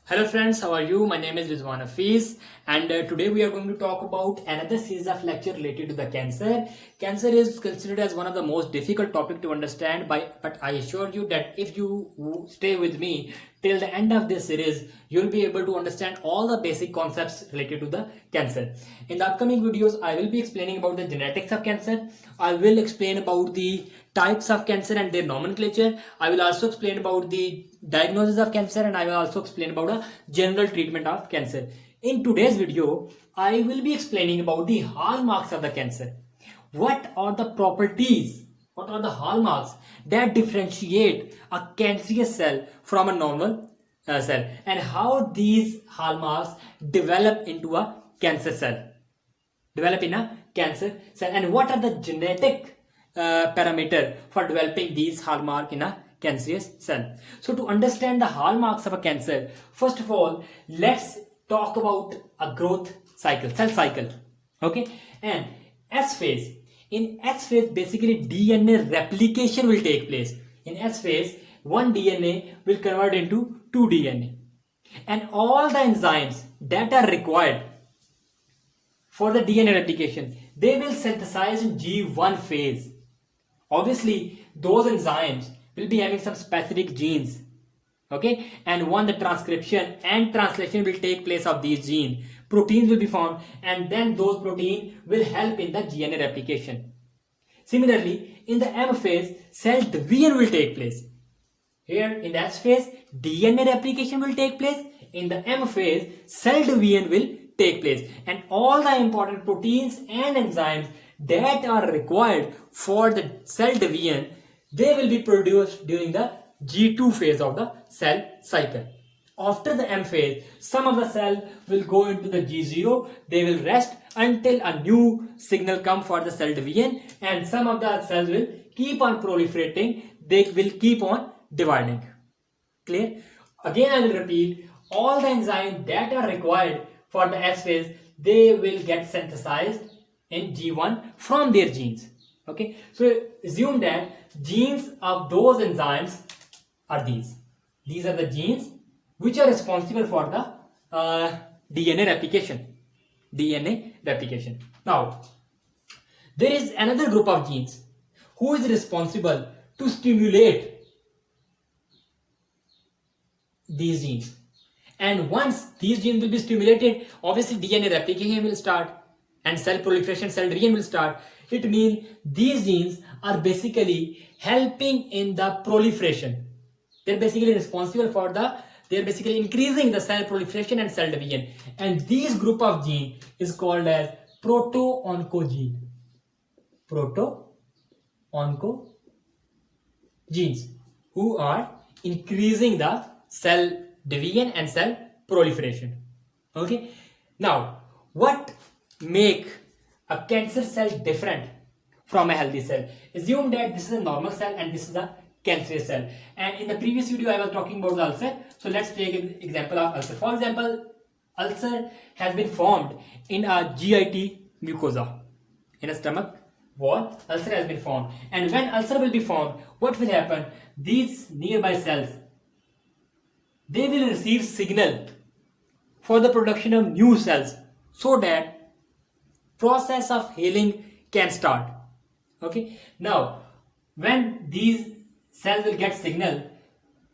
Hello friends, how are you? My name is Rizwan Hafeez and today we are going to talk about another series of lecture related to the cancer. Cancer is considered as one of the most difficult topic to understand but I assure you that if you stay with me till the end of this series, you'll be able to understand all the basic concepts related to the cancer. In the upcoming videos, I will be explaining about the genetics of cancer. I will explain about the types of cancer and their nomenclature. I will also explain about the diagnosis of cancer and I will also explain about a general treatment of cancer. In today's video, I will be explaining about the hallmarks of the cancer. What are the properties, what are the hallmarks that differentiate a cancerous cell from a normal cell, and how these hallmarks develop into a cancer cell, and what are the genetic parameter for developing these hallmark in a cancerous cell. So to understand the hallmarks of a cancer, first of all, let's talk about a growth cycle, cell cycle. Okay, and S phase. In S phase, basically DNA replication will take place. In S phase, one DNA will convert into two DNA, and all the enzymes that are required for the DNA replication, they will synthesize in G1 phase. Obviously, those enzymes will be having some specific genes, okay, and one, the transcription and translation will take place of these genes. Proteins will be formed, and then those proteins will help in the DNA replication. Similarly, in the M phase, cell division will take place. Here in the S phase, DNA replication will take place. In the M phase, cell division will take place, and all the important proteins and enzymes that are required for the cell division, they will be produced during the G2 phase of the cell cycle. After the M phase, some of the cell will go into the G0, they will rest until a new signal come for the cell division, and some of the cells will keep on proliferating, they will keep on dividing. Clear? Again I will repeat, all the enzymes that are required for the S phase, they will get synthesized in G1 from their genes. Okay, so assume that genes of those enzymes are these. These are the genes which are responsible for the DNA replication. DNA replication. Now, there is another group of genes who is responsible to stimulate these genes. And once these genes will be stimulated, obviously DNA replication will start and cell proliferation, cell division will start. It means these genes are basically helping in the proliferation. They're basically responsible for they're basically increasing the cell proliferation and cell division. And these group of gene is called as proto-oncogene. Proto-oncogenes, who are increasing the cell division and cell proliferation. Okay, now what make a cancer cell different from a healthy cell? Assume that this is a normal cell and this is a cancerous cell, and in the previous video I was talking about the ulcer. So let's take an example of ulcer. For example, ulcer has been formed in a GIT mucosa, in a stomach wall. Ulcer has been formed, and when ulcer will be formed, what will happen? These nearby cells, they will receive signal for the production of new cells so that process of healing can start. Okay, now when these cells will get signal,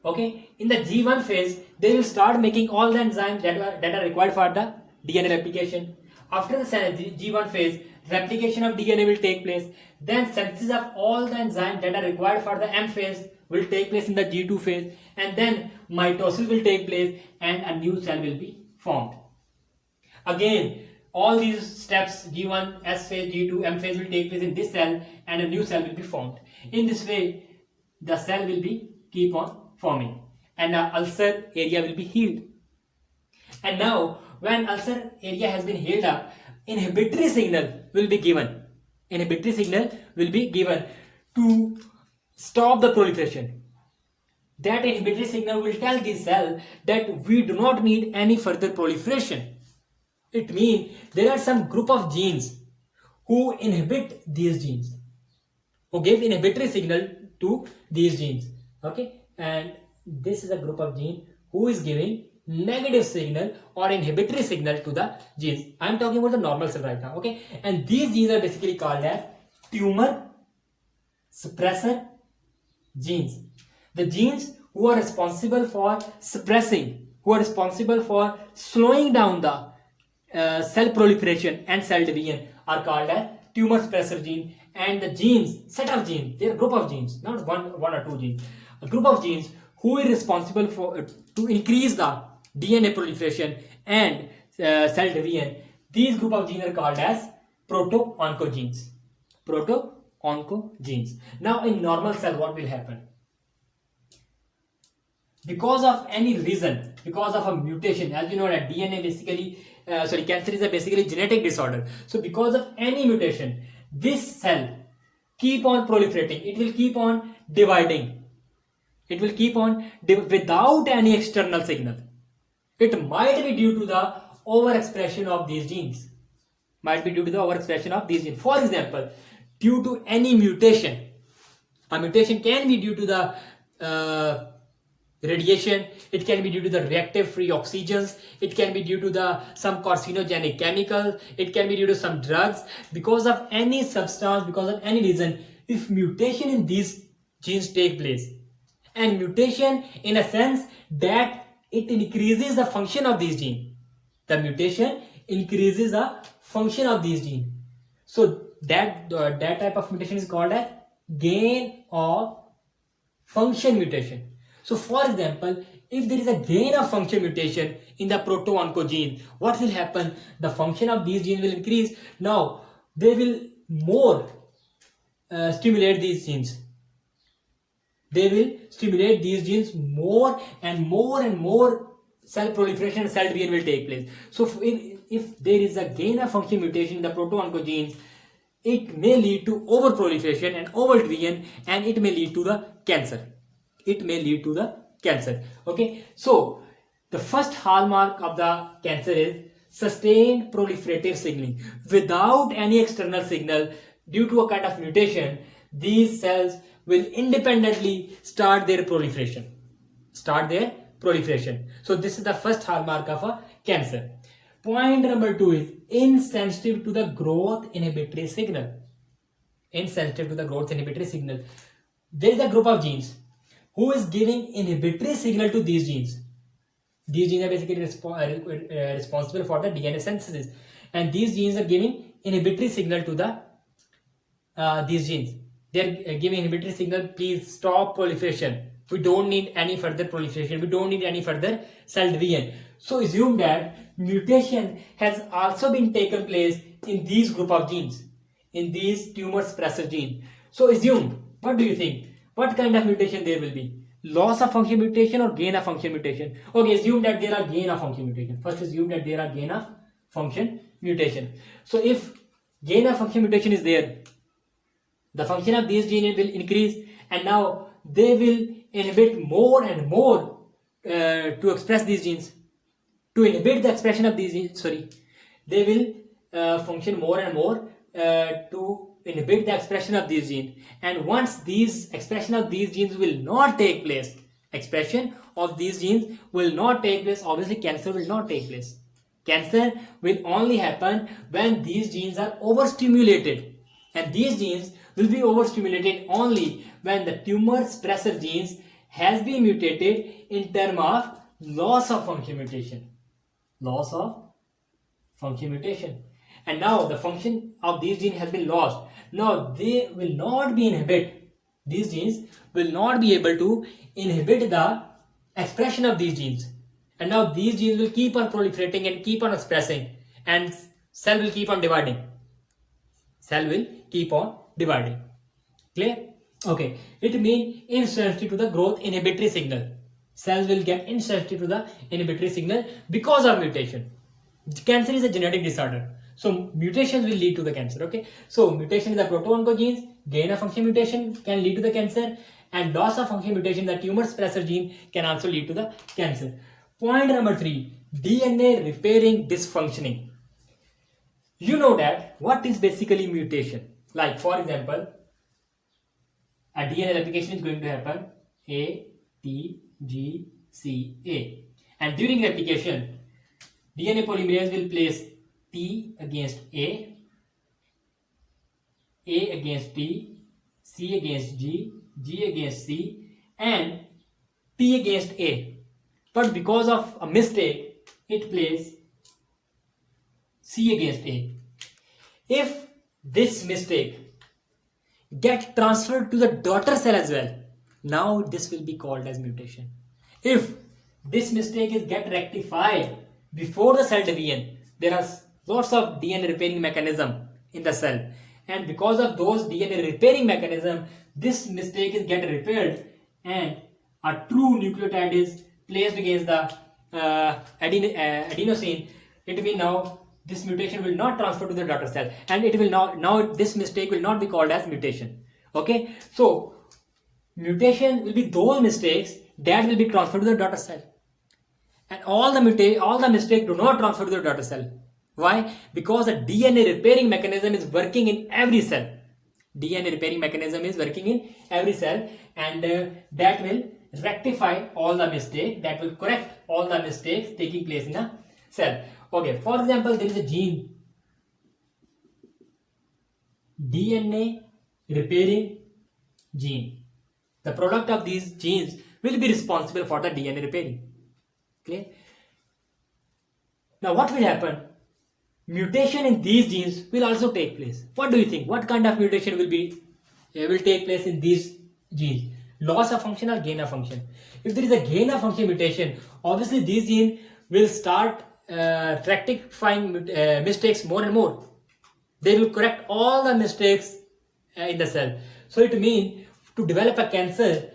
okay, in the G1 phase, they will start making all the enzymes that are required for the DNA replication. After the G1 phase, replication of DNA will take place. Then synthesis of all the enzymes that are required for the M phase will take place in the G2 phase, and then mitosis will take place and a new cell will be formed. Again, all these steps, G1, S phase, G2, M phase will take place in this cell and a new cell will be formed. In this way, the cell will be keep on forming and the ulcer area will be healed. And now, when ulcer area has been healed up, inhibitory signal will be given. Inhibitory signal will be given to stop the proliferation. That inhibitory signal will tell the cell that we do not need any further proliferation. It means there are some group of genes who inhibit these genes, who give inhibitory signal to these genes. Okay, and this is a group of gene who is giving negative signal or inhibitory signal to the genes. I am talking about the normal cell right now, okay? And these genes are basically called as tumor suppressor genes. The genes who are responsible for suppressing, who are responsible for slowing down the cell proliferation and cell division are called as tumor suppressor gene. And the genes, set of genes, they are a group of genes, not one or two genes, a group of genes who is responsible for to increase the DNA proliferation and cell division. These group of genes are called as proto-oncogenes. Proto-oncogenes. Now in normal cell, what will happen? Because of any reason, because of a mutation, as you know that DNA basically, cancer is a basically genetic disorder. So because of any mutation, this cell keep on proliferating. It will keep on dividing. It will keep on without any external signal. It might be due to the overexpression of these genes. Might be due to the overexpression of these genes. For example, due to any mutation. A mutation can be due to the radiation, it can be due to the reactive free oxygens, it can be due to some carcinogenic chemicals, it can be due to some drugs. Because of any substance, because of any reason, if mutation in these genes take place, and mutation in a sense that it increases the function of these genes, the mutation increases the function of these genes. So that type of mutation is called as gain of function mutation. So for example, if there is a gain of function mutation in the proto-oncogene, what will happen? The function of these genes will increase. Now they will more stimulate these genes. They will stimulate these genes more and more and more. Cell proliferation and cell division will take place. So if there is a gain of function mutation in the proto-oncogenes, it may lead to over proliferation and over division, and it may lead to the cancer. It may lead to the cancer. Okay, so the first hallmark of the cancer is sustained proliferative signaling. Without any external signal, due to a kind of mutation, these cells will independently start their proliferation. So this is the first hallmark of a cancer. Point number 2 is insensitive to the growth inhibitory signal. Insensitive to the growth inhibitory signal. There is a group of genes who is giving inhibitory signal to these genes. These genes are basically responsible for the DNA synthesis, and these genes are giving inhibitory signal to these genes. They are giving inhibitory signal, please stop proliferation. We don't need any further proliferation. We don't need any further cell division. So assume that mutation has also been taken place in these group of genes, in these tumor suppressor genes. So assume, what do you think? What kind of mutation there will be? Loss of function mutation or gain of function mutation? Okay, assume that there are gain of function mutation. First assume that there are gain of function mutation. So if gain of function mutation is there, the function of these genes will increase, and now they will inhibit more and more to express these genes. To inhibit the expression of these genes, they will function more and more to inhibit the expression of these genes. And once these expression of these genes will not take place, obviously cancer will not take place. Cancer will only happen when these genes are overstimulated, and these genes will be overstimulated only when the tumor suppressor genes has been mutated in terms of loss of function mutation. And now the function of these genes has been lost. Now they will not be inhibit. These genes will not be able to inhibit the expression of these genes. And now these genes will keep on proliferating and keep on expressing, and cell will keep on dividing. Clear? Okay. It means insensitive to the growth inhibitory signal. Cells will get insensitive to the inhibitory signal because of mutation. Cancer is a genetic disorder, so mutations will lead to the cancer. Okay, so mutation in the proto-oncogenes, gain of function mutation can lead to the cancer, and loss of function mutation in the tumor suppressor gene can also lead to the cancer. Point number 3, DNA repairing dysfunctioning. You know that what is basically mutation? Like for example, a DNA replication is going to happen A, T, G, C, A, And during replication, DNA polymerase will place T against A against T, C against G, G against C, and T against A. But because of a mistake, it plays C against A. If this mistake get transferred to the daughter cell as well, now this will be called as mutation. If this mistake is get rectified before the cell division, there are lots of DNA repairing mechanism in the cell, and because of those DNA repairing mechanism, this mistake is get repaired and a true nucleotide is placed against the adenosine. It will now, this mutation will not transfer to the daughter cell, and it will now this mistake will not be called as mutation. Okay, so mutation will be those mistakes that will be transferred to the daughter cell, and all the mistakes do not transfer to the daughter cell. Why? Because the DNA repairing mechanism is working in every cell. DNA repairing mechanism is working in every cell, and that will rectify all the mistakes, that will correct all the mistakes taking place in a cell. Okay, for example, there is a gene, DNA repairing gene. The product of these genes will be responsible for the DNA repairing. Okay. Now what will happen? Mutation in these genes will also take place. What do you think? What kind of mutation will take place in these genes? Loss of function or gain of function? If there is a gain of function mutation, obviously these genes will start rectifying mistakes more and more. They will correct all the mistakes in the cell. So it means to develop a cancer,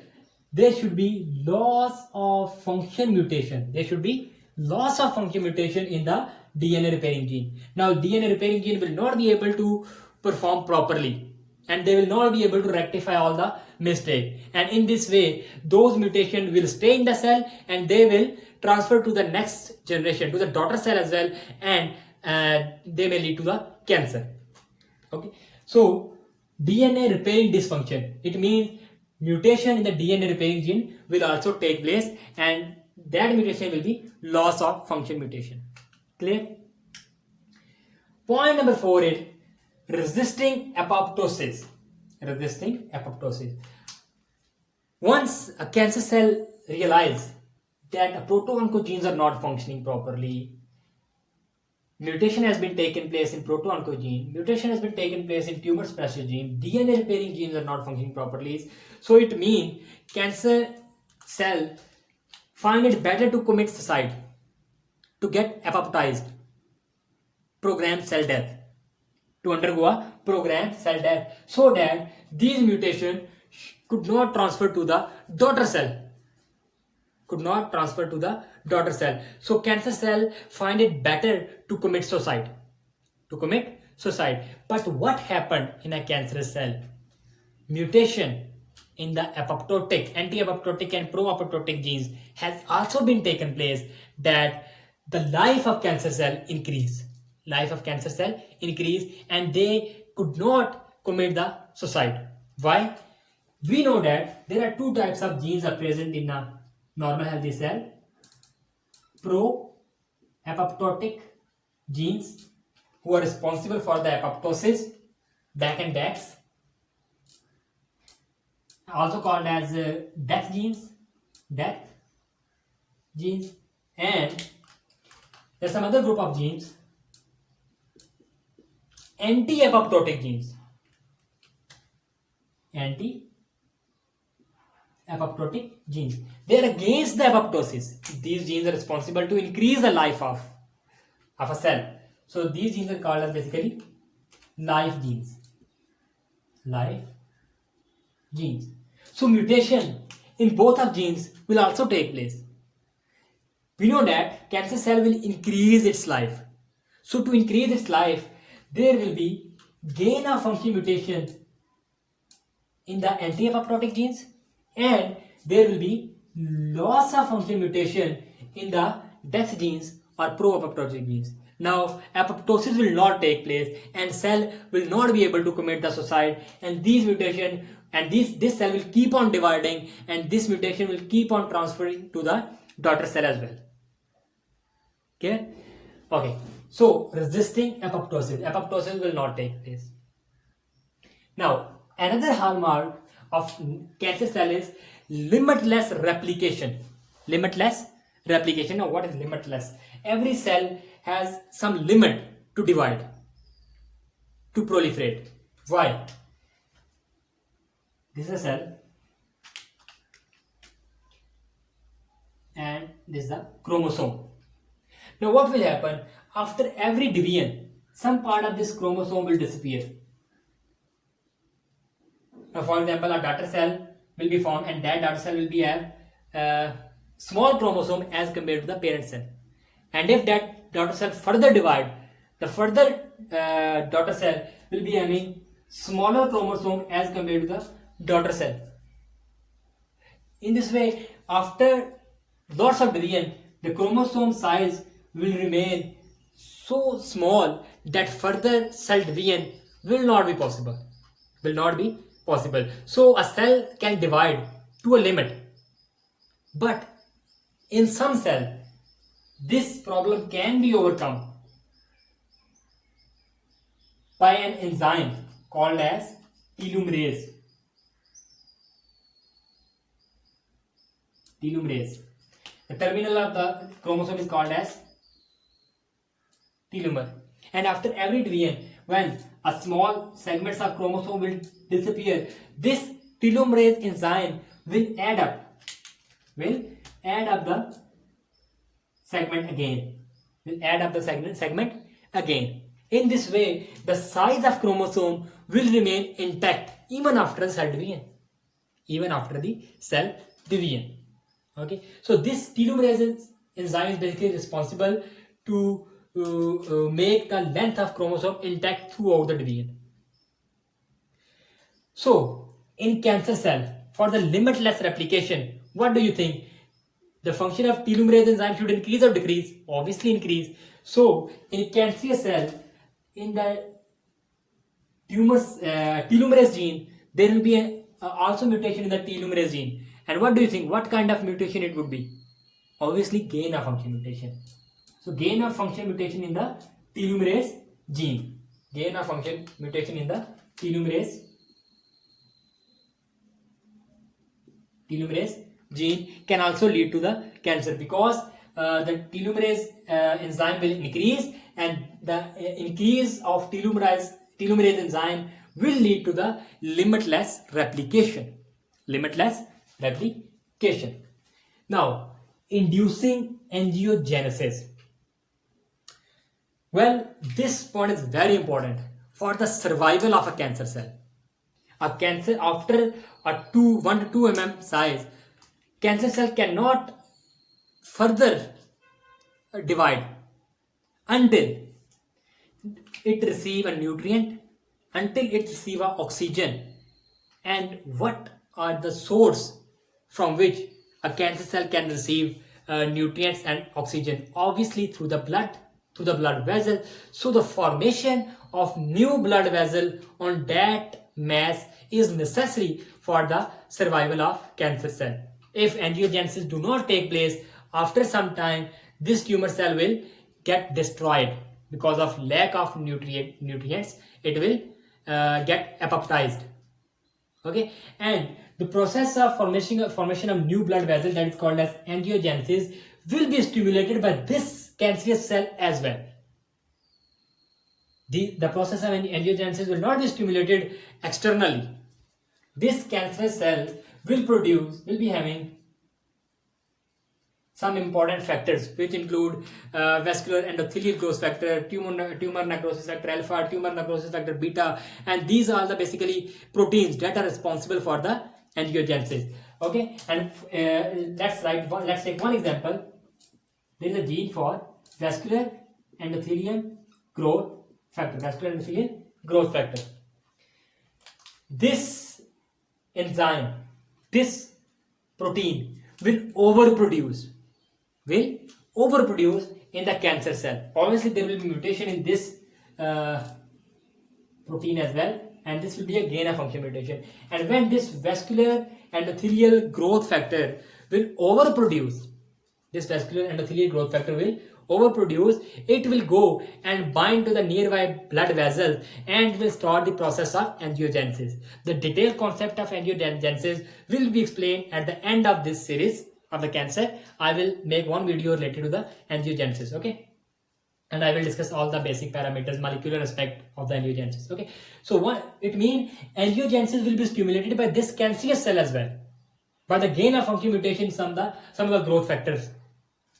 there should be loss of function mutation. There should be loss of function mutation in the DNA repairing gene. Now DNA repairing gene will not be able to perform properly, and they will not be able to rectify all the mistake, and in this way those mutations will stay in the cell and they will transfer to the next generation, to the daughter cell as well, and they may lead to the cancer. Okay, so DNA repairing dysfunction, it means mutation in the DNA repairing gene will also take place, and that mutation will be loss of function mutation. Clear? Point number 4 is resisting apoptosis. Resisting apoptosis. Once a cancer cell realizes that proto-oncogenes are not functioning properly, mutation has been taken place in proto-oncogene, mutation has been taken place in tumor suppressor gene, DNA repairing genes are not functioning properly, so it means cancer cell find it better to commit suicide, to get apoptized, programmed cell death, to undergo a programmed cell death, so that these mutations could not transfer to the daughter cell. So cancer cell find it better to commit suicide. But what happened in a cancerous cell? Mutation in the apoptotic, anti-apoptotic and pro-apoptotic genes has also been taken place, that the life of cancer cell increase, and they could not commit the suicide. Why? We know that there are two types of genes are present in a normal healthy cell: pro-apoptotic genes, who are responsible for the apoptosis, back and backs, also called as death genes, and there's some other group of genes, anti-apoptotic genes. Anti-apoptotic genes, they are against the apoptosis. These genes are responsible to increase the life of a cell. So these genes are called as basically life genes. So mutation in both of genes will also take place. We know that cancer cell will increase its life. So to increase its life, there will be gain of function mutation in the anti-apoptotic genes, and there will be loss of function mutation in the death genes or pro-apoptotic genes. Now apoptosis will not take place, and cell will not be able to commit the suicide, and these mutation and this cell will keep on dividing, and this mutation will keep on transferring to the daughter cell as well. Okay? Okay. So, resisting apoptosis. Apoptosis will not take place. Now, another hallmark of cancer cell is limitless replication. Limitless replication. Now, what is limitless? Every cell has some limit to divide, to proliferate. Why? This is a cell and this is the chromosome. Now, what will happen? After every division, some part of this chromosome will disappear. Now, for example, a daughter cell will be formed, and that daughter cell will be a small chromosome as compared to the parent cell. And if that daughter cell further divide, the further daughter cell will be having smaller chromosome as compared to the daughter cell. In this way, after lots of division, the chromosome size will remain so small that further cell division will not be possible. So a cell can divide to a limit, but in some cell, this problem can be overcome by an enzyme called as telomerase. Telomerase. The terminal of the chromosome is called as telomere. And after every division, when a small segments of chromosome will disappear, this telomerase enzyme will add up the segment again. In this way, the size of chromosome will remain intact even after the cell division. Okay, so this telomerase enzyme is basically responsible to make the length of chromosome intact throughout the division. So, in cancer cell, for the limitless replication, what do you think? The function of telomerase enzyme should increase or decrease? Obviously increase. So, in cancer cell, in the telomerase gene, there will be also mutation in the telomerase gene. And what do you think? What kind of mutation it would be? Obviously, gain of function mutation. So, gain of function mutation in the telomerase gene. Gain of function mutation in the telomerase gene can also lead to the cancer, because the telomerase enzyme will increase, and the increase of telomerase enzyme will lead to the limitless replication. Now, inducing angiogenesis. Well, this point is very important for the survival of a cancer cell. A cancer after a 1 to 2 mm size, cancer cell cannot further divide until it receive a nutrient, until it receive a oxygen. And what are the source from which a cancer cell can receive nutrients and oxygen? Obviously through the blood vessel. So the formation of new blood vessel on that mass is necessary for the survival of cancer cell. If angiogenesis do not take place, after some time this tumor cell will get destroyed because of lack of nutrients. It will get apoptized. Okay, and the process of formation of new blood vessel, that is called as angiogenesis, will be stimulated by this cancerous cell as well. The process of angiogenesis will not be stimulated externally. This cancerous cell will be having some important factors, which include vascular endothelial growth factor, tumor necrosis factor alpha, tumor necrosis factor beta, and these are the basically proteins that are responsible for the angiogenesis. Okay, and let's take one example. There is a gene for vascular endothelial growth factor. This enzyme, this protein will overproduce in the cancer cell. Obviously there will be mutation in this protein as well, and this will be a gain of function mutation. And when this vascular endothelial growth factor will overproduce this vascular endothelial growth factor will overproduce. It will go and bind to the nearby blood vessels and will start the process of angiogenesis. The detailed concept of angiogenesis will be explained at the end of this series of the cancer. I will make one video related to the angiogenesis, okay? And I will discuss all the basic parameters, molecular aspect of the angiogenesis, okay? So what it means, angiogenesis will be stimulated by this cancerous cell as well, by the gain of function mutation, some of the growth factors.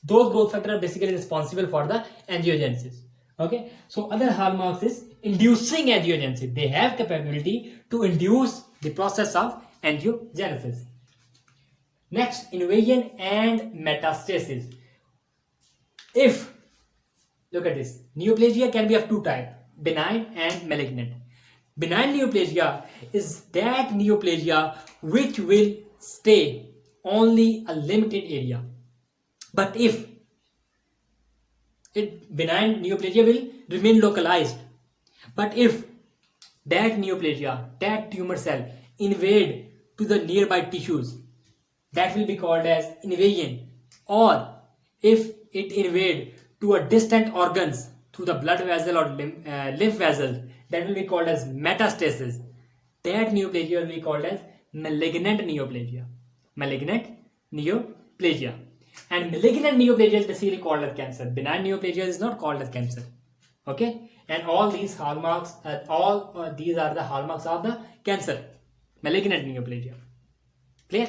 Those growth factors are basically responsible for the angiogenesis, okay? So other hallmarks is inducing angiogenesis. They have capability to induce the process of angiogenesis. Next, invasion and metastasis. If, look at this, neoplasia can be of two types, benign and malignant. Benign neoplasia is that neoplasia which will stay only a limited area. But if benign neoplasia will remain localized, but if that neoplasia, that tumor cell invade to the nearby tissues, that will be called as invasion. Or if it invade to a distant organs through the blood vessel or lymph vessels, that will be called as metastasis. That neoplasia will be called as malignant neoplasia. Malignant neoplasia. And malignant neoplasia is basically called as cancer. Benign neoplasia is not called as cancer. Okay? And all these hallmarks, these are the hallmarks of the cancer. Malignant neoplasia. Clear?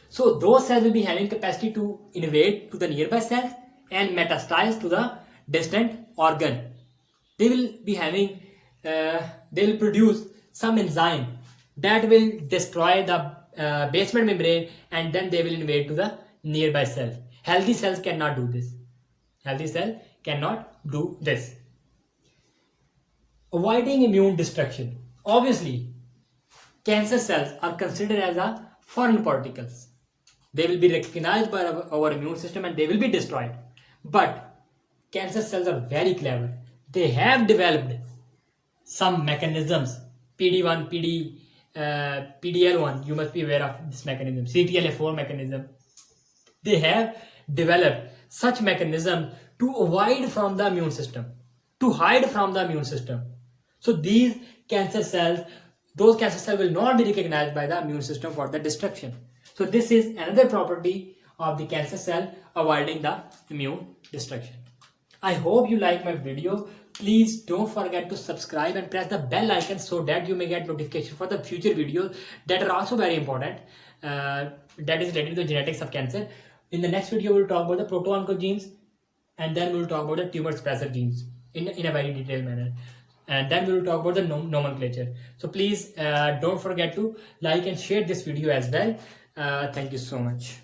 So those cells will be having capacity to invade to the nearby cells and metastasize to the distant organ. They will be having, they will produce some enzyme that will destroy the basement membrane, and then they will invade to the nearby cells. Healthy cells cannot do this. Healthy cell cannot do this. Avoiding immune destruction. Obviously, cancer cells are considered as a foreign particles. They will be recognized by our immune system and they will be destroyed. But cancer cells are very clever. They have developed some mechanisms. PD1, PDL1, you must be aware of this mechanism. CTLA4 mechanism. They have developed such mechanism to avoid from the immune system, to hide from the immune system. So these cancer cells, those cancer cells will not be recognized by the immune system for the destruction. So this is another property of the cancer cell, avoiding the immune destruction. I hope you like my video. Please don't forget to subscribe and press the bell icon so that you may get notification for the future videos that are also very important, that is related to the genetics of cancer. In the next video, we will talk about the proto-oncogenes, and then we will talk about the tumor suppressor genes in a very detailed manner. And then we will talk about the nomenclature. So please don't forget to like and share this video as well. Thank you so much.